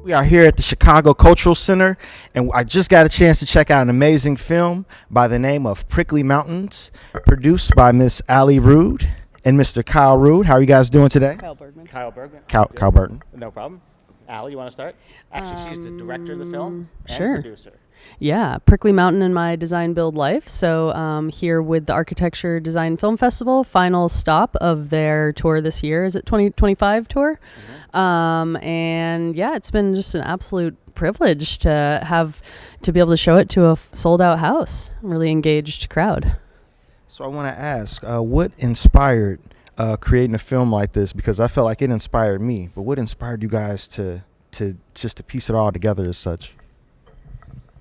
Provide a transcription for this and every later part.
We are here at the Chicago Cultural Center, and I just got a chance to check out an amazing film by the name of Prickly Mountains, produced by Miss Allie Rude and Mr. Kyle Rude. How are you guys doing today? Kyle Bergman. Kyle Bergman. Kyle Burton. No problem. Allie, you want to start? Actually, she's the director of the film and Sure. producer. Yeah, Prickly Mountain in my design build life. So here with the Architecture Design Film Festival, final stop of their tour this year. Is it 2025 tour? And yeah, it's been just an absolute privilege to be able to show it to a sold out house, really engaged crowd. So I want to ask, what inspired creating a film like this? Because I felt like it inspired me, but what inspired you guys to just to piece it all together as such?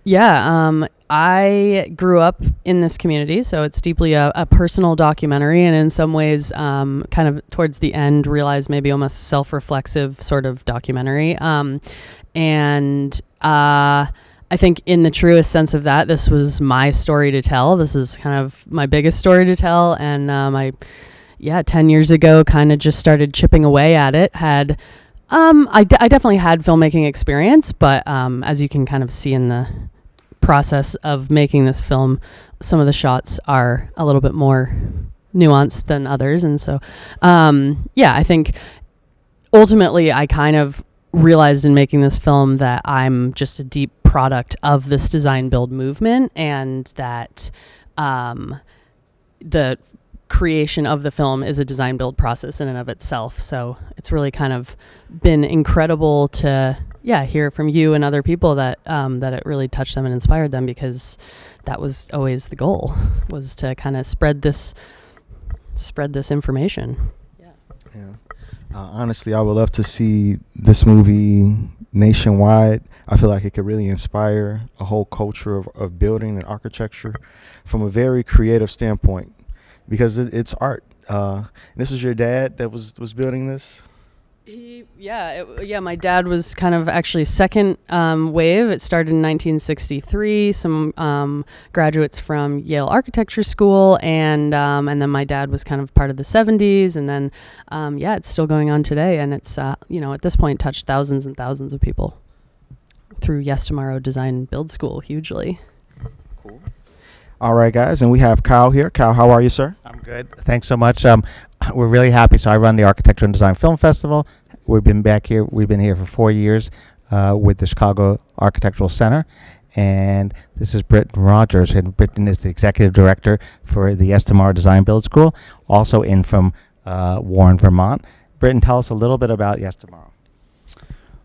Yeah, I grew up in this community, so it's deeply a personal documentary, and in some ways, kind of towards the end, realized maybe almost self-reflexive sort of documentary. I think in the truest sense of that, this was my story to tell. This is kind of my biggest story to tell, and 10 years ago, kind of just started chipping away at it. I definitely had filmmaking experience, but as you can kind of see in the process of making this film, some of the shots are a little bit more nuanced than others. And so, I think ultimately I kind of realized in making this film that I'm just a deep product of this design build movement, and that the creation of the film is a design build process in and of itself. So it's really kind of been incredible to hear from you and other people that it really touched them and inspired them, because that was always the goal, was to kind of spread this information. Honestly, I would love to see this movie nationwide. I feel like it could really inspire a whole culture of building and architecture from a very creative standpoint, because it's art. This was your dad that was building this? My dad was kind of actually second wave. It started in 1963. Some graduates from Yale Architecture School, and then my dad was kind of part of the 70s, and then it's still going on today, and it's at this point touched thousands and thousands of people through Yes Tomorrow Design Build School hugely. Cool. All right, guys, and we have Kyle here. Kyle, how are you, sir? I'm good. Thanks so much. We're really happy. So I run the Architecture and Design Film Festival. We've been back here. We've been here for 4 years with the Chicago Architectural Center. And this is Britton Rogers. And Britton is the executive director for the Yes Tomorrow Design Build School, also in from Warren, Vermont. Britton, tell us a little bit about Yes Tomorrow.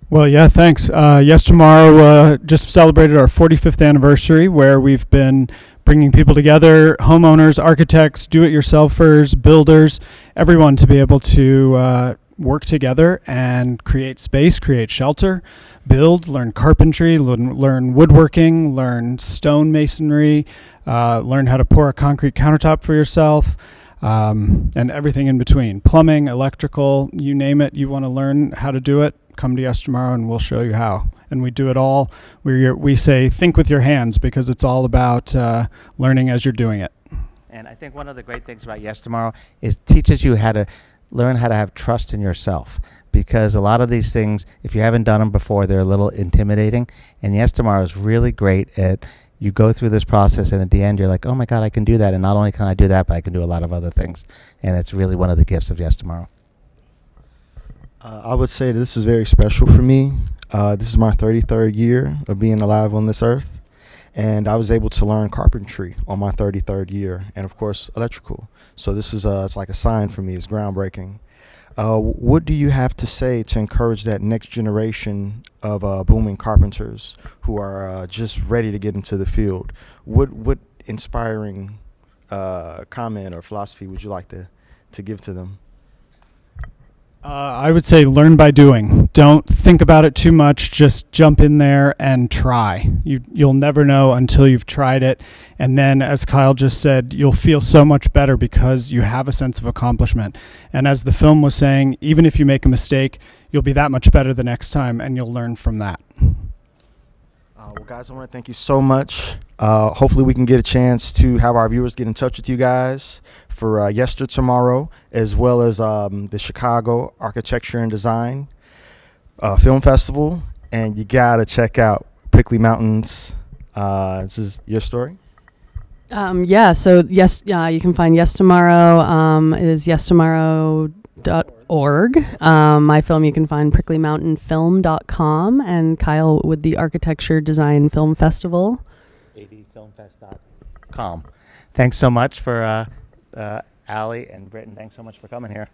Well, yeah, thanks. Yes Tomorrow just celebrated our 45th anniversary, where we've been bringing people together, homeowners, architects, do-it-yourselfers, builders, everyone to be able to work together and create space, create shelter, build, learn carpentry, learn woodworking, learn stone masonry, learn how to pour a concrete countertop for yourself, and everything in between. Plumbing, electrical, you name it, you want to learn how to do it, come to Yes Tomorrow and we'll show you how. And we do it all. We say think with your hands, because it's all about learning as you're doing it. And I think one of the great things about Yes Tomorrow is it teaches you how to learn how to have trust in yourself, because a lot of these things, if you haven't done them before, they're a little intimidating. And Yes Tomorrow is really great at, you go through this process, and at the end you're like, oh my God, I can do that. And not only can I do that, but I can do a lot of other things. And it's really one of the gifts of Yes Tomorrow. I would say this is very special for me. This is my 33rd year of being alive on this earth, and I was able to learn carpentry on my 33rd year, and of course electrical. So this is it's like a sign for me. It's groundbreaking. What do you have to say to encourage that next generation of booming carpenters who are just ready to get into the field? What inspiring comment or philosophy would you like to give to them? I would say learn by doing. Don't think about it too much. Just jump in there and try. You'll never know until you've tried it. And then, as Kyle just said, you'll feel so much better because you have a sense of accomplishment. And as the film was saying, even if you make a mistake, you'll be that much better the next time, and you'll learn from that. Well, guys, I want to thank you so much. Hopefully we can get a chance to have our viewers get in touch with you guys for Yes Tomorrow, as well as the Chicago Architecture and Design Film Festival. and you gotta check out Prickly Mountains. This is your story. Yeah. So you can find Yes Tomorrow. Is yestomorrow.org. My film you can find pricklymountainfilm.com, and Kyle with the Architecture Design Film Festival. adfilmfest.com. Thanks so much for Allie and Britton. Thanks so much for coming here.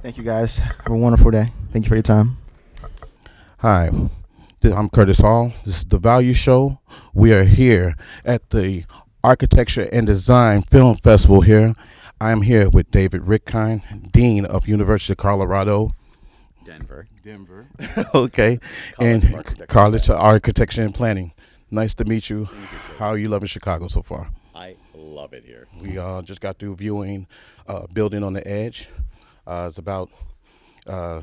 Thank you, guys. Have a wonderful day. Thank you for your time. Hi, I'm Curtis Hall. This is The Value Show. We are here at the Architecture and Design Film Festival here. I am here with David Rickkind, Dean of University of Colorado. Denver. Okay. College of Architecture and Planning. Nice to meet you. How are you loving Chicago so far? I love it here. We just got through viewing Building on the Edge. It's about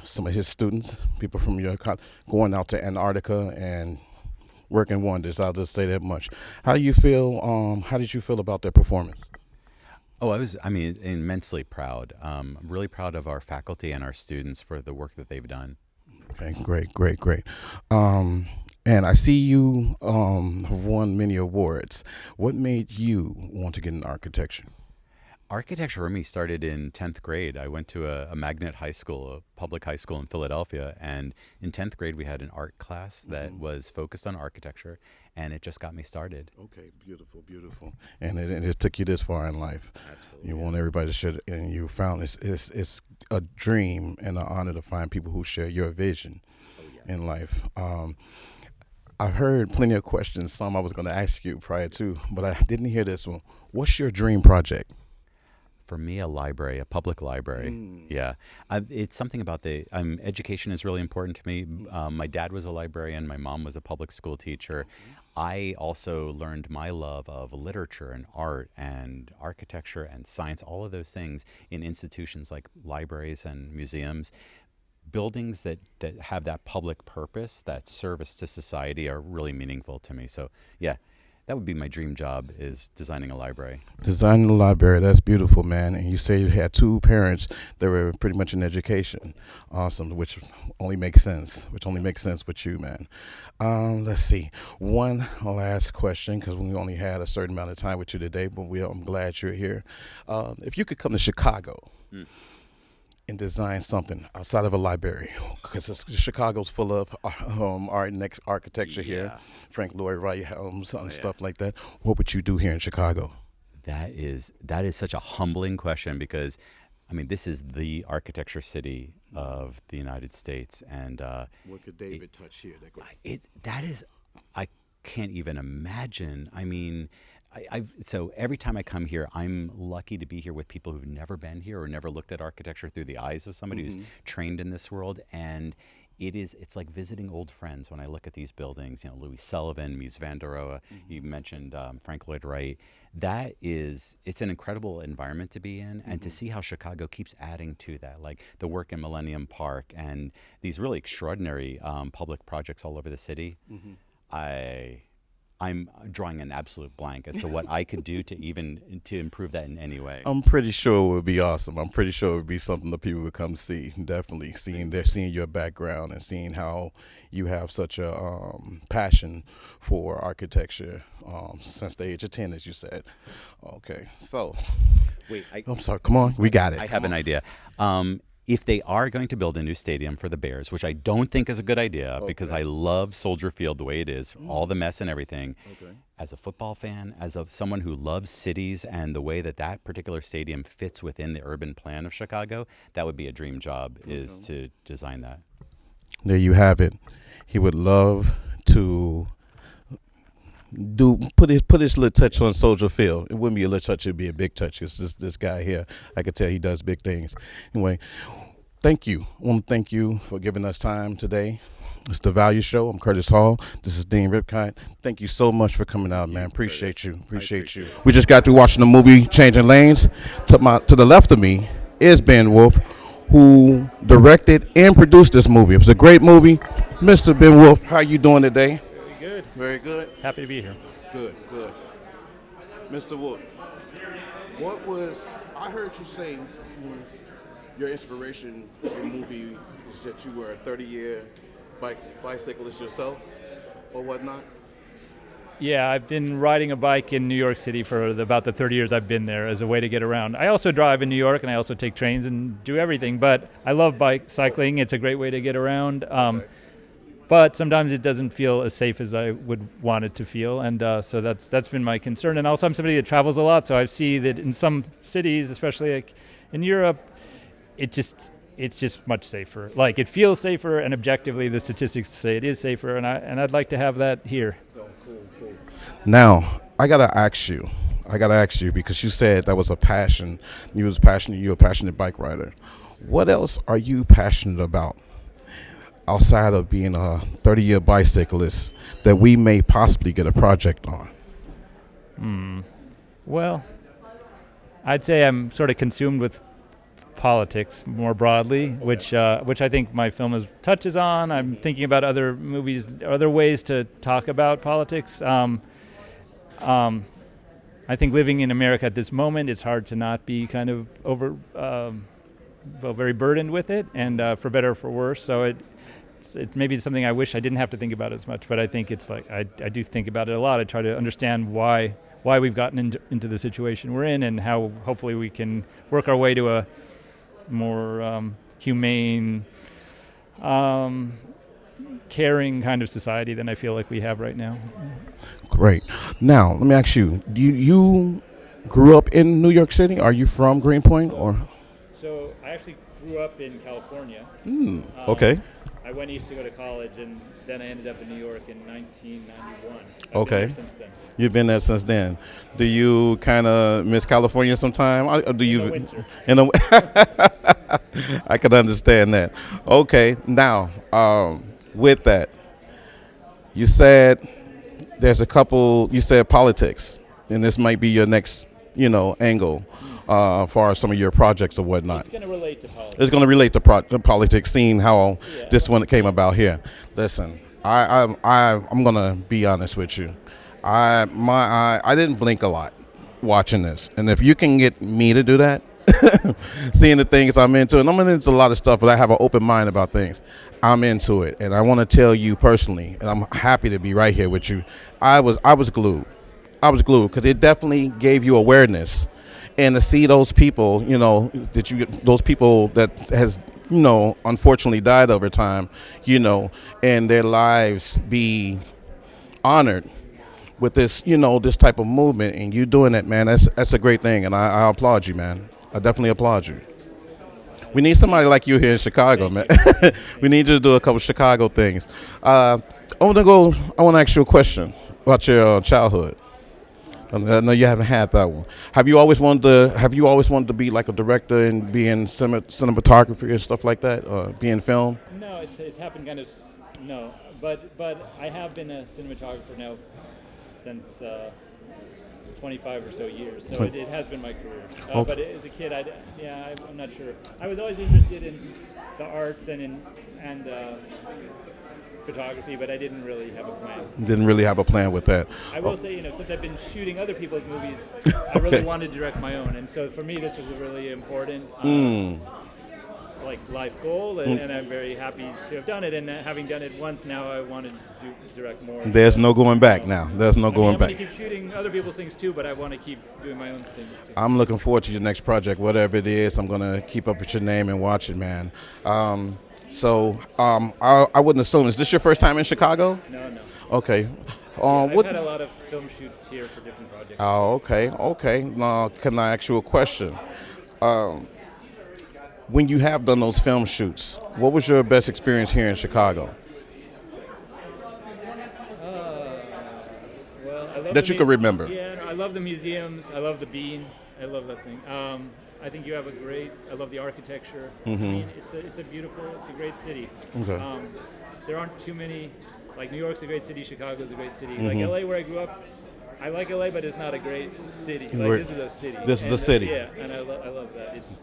some of his students, people from your going out to Antarctica and working wonders. I'll just say that much. How do you feel? How did you feel about their performance? Oh, I mean, immensely proud. I'm really proud of our faculty and our students for the work that they've done. Okay, great. And I see you have won many awards. What made you want to get into architecture? Architecture for me started in 10th grade. I went to a magnet high school, a public high school in Philadelphia. And in 10th grade, we had an art class that was focused on architecture, and it just got me started. Okay, beautiful. And it took you this far in life. Absolutely. You want everybody to share, and you found it's a dream and an honor to find people who share your vision in life. I've heard plenty of questions, some I was going to ask you prior to, but I didn't hear this one. What's your dream project? For me, a library, a public library. Yeah. It's something about education is really important to me. My dad was a librarian. My mom was a public school teacher. I also learned my love of literature and art and architecture and science, all of those things in institutions like libraries and museums. Buildings that have that public purpose, that service to society, are really meaningful to me. So, yeah. That would be my dream job, is designing a library. Designing a library, that's beautiful, man. And you say you had two parents that were pretty much in education. Awesome, which only makes sense with you, man. Let's see. One last question, because we only had a certain amount of time with you today, but I'm glad you're here. If you could come to Chicago and design something outside of a library, because Chicago's full of art and architecture here, Frank Lloyd Wright homes and stuff like that. What would you do here in Chicago? That is such a humbling question, because, I mean, this is the architecture city of the United States, and What could David touch here? I can't even imagine. I mean, so every time I come here, I'm lucky to be here with people who've never been here or never looked at architecture through the eyes of somebody who's trained in this world. And it's like visiting old friends when I look at these buildings. You know, Louis Sullivan, Mies van der Rohe. You mentioned Frank Lloyd Wright. It's an incredible environment to be in, and to see how Chicago keeps adding to that, like the work in Millennium Park and these really extraordinary public projects all over the city. I'm drawing an absolute blank as to what I could do to improve that in any way. I'm pretty sure it would be awesome. I'm pretty sure it would be something that people would come see. Definitely seeing your background and seeing how you have such a passion for architecture since the age of 10, as you said. Okay, so Wait, I'm sorry. Come on, we got it. I have an idea. If they are going to build a new stadium for the Bears, which I don't think is a good idea, because I love Soldier Field the way it is, all the mess and everything. As a football fan, someone who loves cities and the way that particular stadium fits within the urban plan of Chicago, that would be a dream job, is to design that. There you have it. He would love to put his little touch on Soldier Field. It wouldn't be a little touch; it'd be a big touch. It's just this guy here. I could tell he does big things. Anyway, thank you. I want to thank you for giving us time today. It's The Value Show. I'm Curtis Hall. This is Dean Rickkind. Thank you so much for coming out, man. Appreciate you. We just got through watching the movie Changing Lanes. To the left of me is Ben Wolf, who directed and produced this movie. It was a great movie. Mr. Ben Wolf, how you doing today? Very good. Happy to be here. Good. Mr. Wolf, I heard you say your inspiration to the movie is that you were a 30-year bicyclist yourself or whatnot? Yeah, I've been riding a bike in New York City for about the 30 years I've been there as a way to get around. I also drive in New York, and I also take trains and do everything, but I love bike cycling. It's a great way to get around. But sometimes it doesn't feel as safe as I would want it to feel, and so that's been my concern. And also, I'm somebody that travels a lot, so I see that in some cities, especially like in Europe, it's just much safer. Like, it feels safer, and objectively, the statistics say it is safer, and I'd like to have that here. Now, I gotta ask you because you said that was a passion. You're a passionate bike rider. What else are you passionate about outside of being a 30-year bicyclist that we may possibly get a project on? Well, I'd say I'm sort of consumed with politics more broadly, which I think my film touches on. I'm thinking about other movies, other ways to talk about politics. I think living in America at this moment, it's hard to not be kind of very burdened with it, and for better or for worse. So it maybe something I wish I didn't have to think about as much, but I think it's like I do think about it a lot. I try to understand why we've gotten into the situation we're in, and how hopefully we can work our way to a more humane, caring kind of society than I feel like we have right now. Great. Now, let me ask you, you grew up in New York City? Are you from Greenpoint or? So I actually grew up in California. Okay. I went east to go to college, and then I ended up in New York in 1991. So I've Okay. been there since then. You've been there since then. Do you kind of miss California sometime? Or do you? In the winter. In the I can understand that. Okay. Now, with that, you said there's a couple. You said politics, and this might be your next, angle, as far as some of your projects or whatnot. It's going to relate to politics. It's going to relate to politics, seeing how this one came about here. Listen, I'm going to be honest with you. I didn't blink a lot watching this, and if you can get me to do that, seeing the things I'm into, and I'm into a lot of stuff, but I have an open mind about things. I'm into it, and I want to tell you personally, and I'm happy to be right here with you. I was glued. I was glued because it definitely gave you awareness. And to see those people, those people that has, unfortunately died over time, and their lives be honored with this, this type of movement, and you doing that, man, that's a great thing, and I applaud you, man. I definitely applaud you. We need somebody like you here in Chicago, man. We need you to do a couple Chicago things. I want to ask you a question about your childhood. I know you haven't had that one. Have you always wanted to be like a director and be in cinematography and stuff like that, or be in film? No, it's happened kind of. No, but I have been a cinematographer now since 25 or so years. So it has been my career. But as a kid, I'm not sure. I was always interested in the arts and photography, but I didn't really have a plan. Didn't really have a plan with that. I will say, since I've been shooting other people's movies, I really wanted to direct my own, and so for me, this was a really important life goal, and I'm very happy to have done it. And having done it once, now I want to direct more. There's no going back now. There's no going back. I'm going to keep shooting other people's things too, but I want to keep doing my own things too. I'm looking forward to your next project, whatever it is. I'm going to keep up with your name and watch it, man. So I wouldn't assume. Is this your first time in Chicago? No. Okay. I've had a lot of film shoots here for different projects. Oh, okay. Now, can I ask you a question? When you have done those film shoots, what was your best experience here in Chicago? Well, I love that you can remember. Yeah, I love the museums. I love the Bean. I love that thing. I think you have I love the architecture. Mm-hmm. I mean, it's a great city. Okay. There aren't too many, like New York's a great city, Chicago's a great city. Mm-hmm. Like LA where I grew up, I like LA, but it's not a great city. This is a city. This is a city. Yeah, and I love that. It's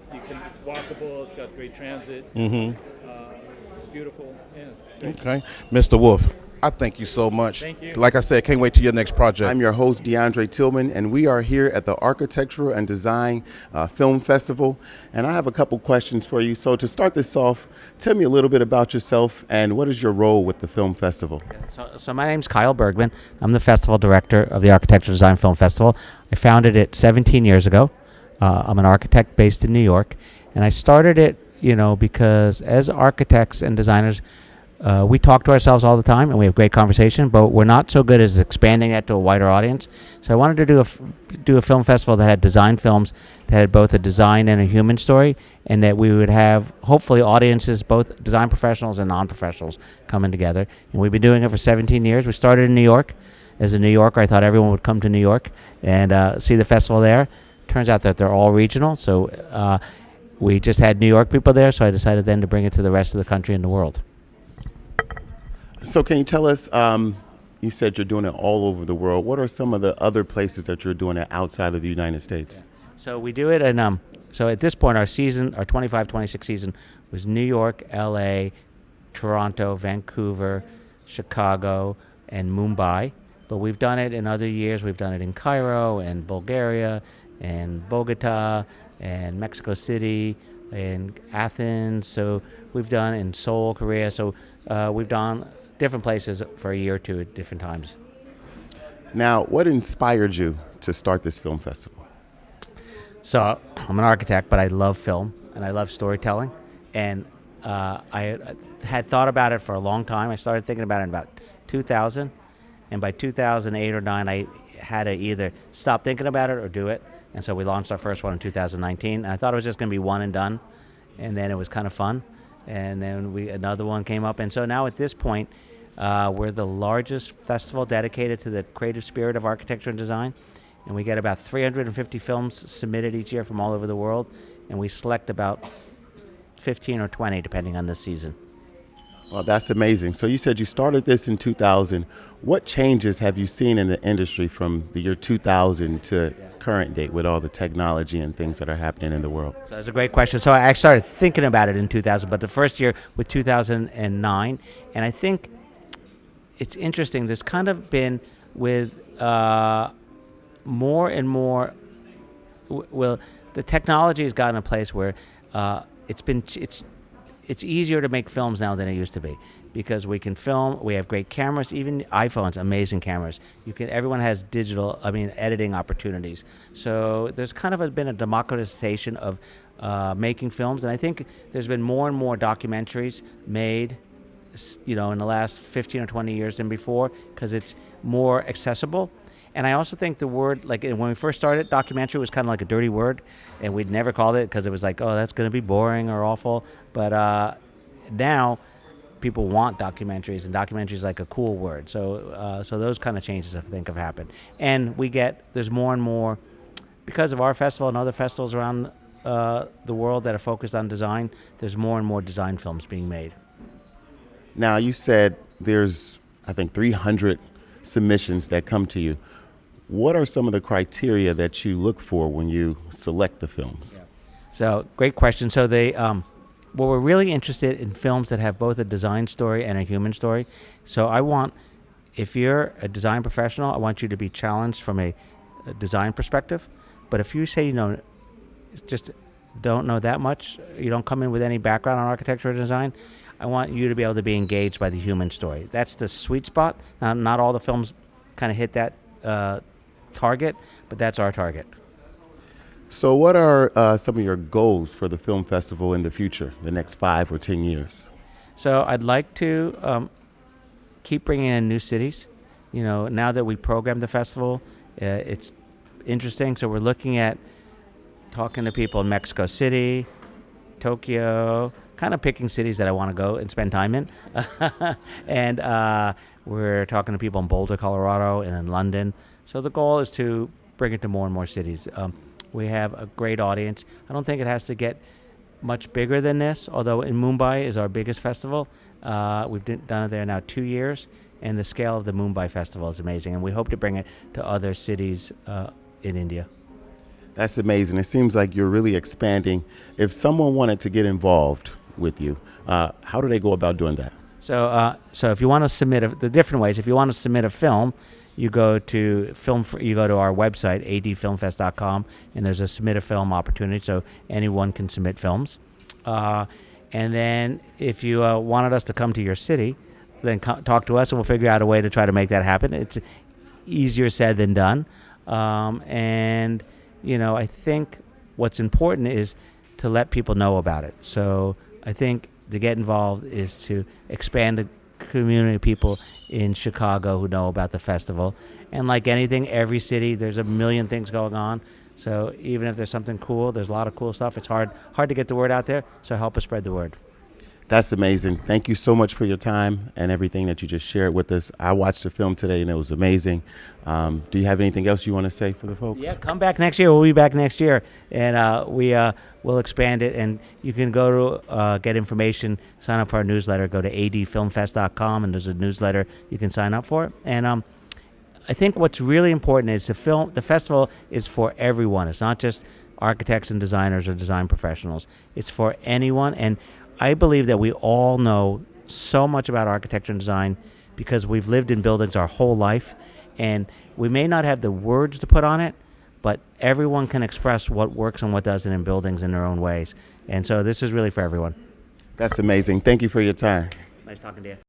walkable, it's got great transit. Mm-hmm. It's beautiful. Yeah, it's great. Okay. Mr. Wolf, I thank you so much. Thank you. Like I said, can't wait to your next project. I'm your host, DeAndre Tillman, and we are here at the Architectural and Design Film Festival. And I have a couple questions for you. So to start this off, tell me a little bit about yourself and what is your role with the film festival? So my name's Kyle Bergman. I'm the festival director of the Architectural Design Film Festival. I founded it 17 years ago. I'm an architect based in New York, and I started it, because as architects and designers, we talk to ourselves all the time, and we have great conversation, but we're not so good as expanding that to a wider audience. So I wanted to do a film festival that had design films that had both a design and a human story, and that we would have, hopefully, audiences, both design professionals and non-professionals, coming together. And we've been doing it for 17 years. We started in New York. As a New Yorker, I thought everyone would come to New York and see the festival there. Turns out that they're all regional, so we just had New York people there, so I decided then to bring it to the rest of the country and the world. So can you tell us, you said you're doing it all over the world. What are some of the other places that you're doing it outside of the United States? So we do it in, so at this point, our 25-26 season was New York, LA, Toronto, Vancouver, Chicago, and Mumbai. But we've done it in other years. We've done it in Cairo and Bulgaria and Bogota and Mexico City and Athens. So we've done in Seoul, Korea. So we've done different places for a year or two at different times. Now, what inspired you to start this film festival? So I'm an architect, but I love film and I love storytelling. And I had thought about it for a long time. I started thinking about it in about 2000. And by 2008 or 9, I had to either stop thinking about it or do it. And so we launched our first one in 2019. And I thought it was just going to be one and done. And then it was kind of fun. And then another one came up. And so now at this point, we're the largest festival dedicated to the creative spirit of architecture and design. And we get about 350 films submitted each year from all over the world. And we select about 15 or 20, depending on the season. Well, that's amazing. So you said you started this in 2000. What changes have you seen in the industry from the year 2000 to current date with all the technology and things that are happening in the world? So that's a great question. So I started thinking about it in 2000, but the first year with 2009. And I think it's interesting. There's kind of been with more and more, well, the technology has gotten a place where it's easier to make films now than it used to be, because we can film. We have great cameras, even iPhones, amazing cameras. Everyone has editing opportunities. So there's kind of been a democratization of making films, and I think there's been more and more documentaries made, in the last 15 or 20 years than before, because it's more accessible. And I also think the word, like when we first started, documentary was kind of like a dirty word, and we'd never called it because it was like, oh, that's going to be boring or awful. But now people want documentaries, and documentaries is like a cool word. So those kind of changes I think have happened. And there's more and more, because of our festival and other festivals around the world that are focused on design, there's more and more design films being made. Now, you said there's, I think, 300 submissions that come to you. What are some of the criteria that you look for when you select the films? Yeah. So, great question. So we're really interested in films that have both a design story and a human story. So if you're a design professional, I want you to be challenged from a design perspective. But if you say, just don't know that much, you don't come in with any background on architecture or design, I want you to be able to be engaged by the human story. That's the sweet spot. Now, not all the films kind of hit that target, but that's our target. So what are some of your goals for the film festival in the future, the next 5 or 10 years? So I'd like to keep bringing in new cities. Now that we program the festival, it's interesting. So we're looking at talking to people in Mexico City, Tokyo, kind of picking cities that I want to go and spend time in. And we're talking to people in Boulder, Colorado, and in London. So the goal is to bring it to more and more cities. We have a great audience. I don't think it has to get much bigger than this, although in Mumbai is our biggest festival. We've done it there now 2 years, and the scale of the Mumbai festival is amazing, and we hope to bring it to other cities in India. That's amazing. It seems like you're really expanding. If someone wanted to get involved with you, how do they go about doing that? So if you want to submit the different ways, if you want to submit a film, you go to you go to our website adfilmfest.com, and there's a submit a film opportunity, so anyone can submit films. And then if you wanted us to come to your city, then talk to us, and we'll figure out a way to try to make that happen. It's easier said than done. And I think what's important is to let people know about it. So I think to get involved is to expand the community of people in Chicago who know about the festival. And like anything, every city, there's a million things going on. So even if there's something cool, there's a lot of cool stuff. It's hard to get the word out there. So help us spread the word. That's amazing. Thank you so much for your time and everything that you just shared with us. I watched the film today and it was amazing. Do you have anything else you want to say for the folks? Yeah, come back next year. We'll be back next year, and we'll expand it. And you can go to get information, sign up for our newsletter. Go to adfilmfest.com, and there's a newsletter you can sign up for. And I think what's really important is the festival is for everyone. It's not just architects and designers or design professionals. It's for anyone, and I believe that we all know so much about architecture and design because we've lived in buildings our whole life, and we may not have the words to put on it, but everyone can express what works and what doesn't in buildings in their own ways. And so this is really for everyone. That's amazing. Thank you for your time. Nice talking to you.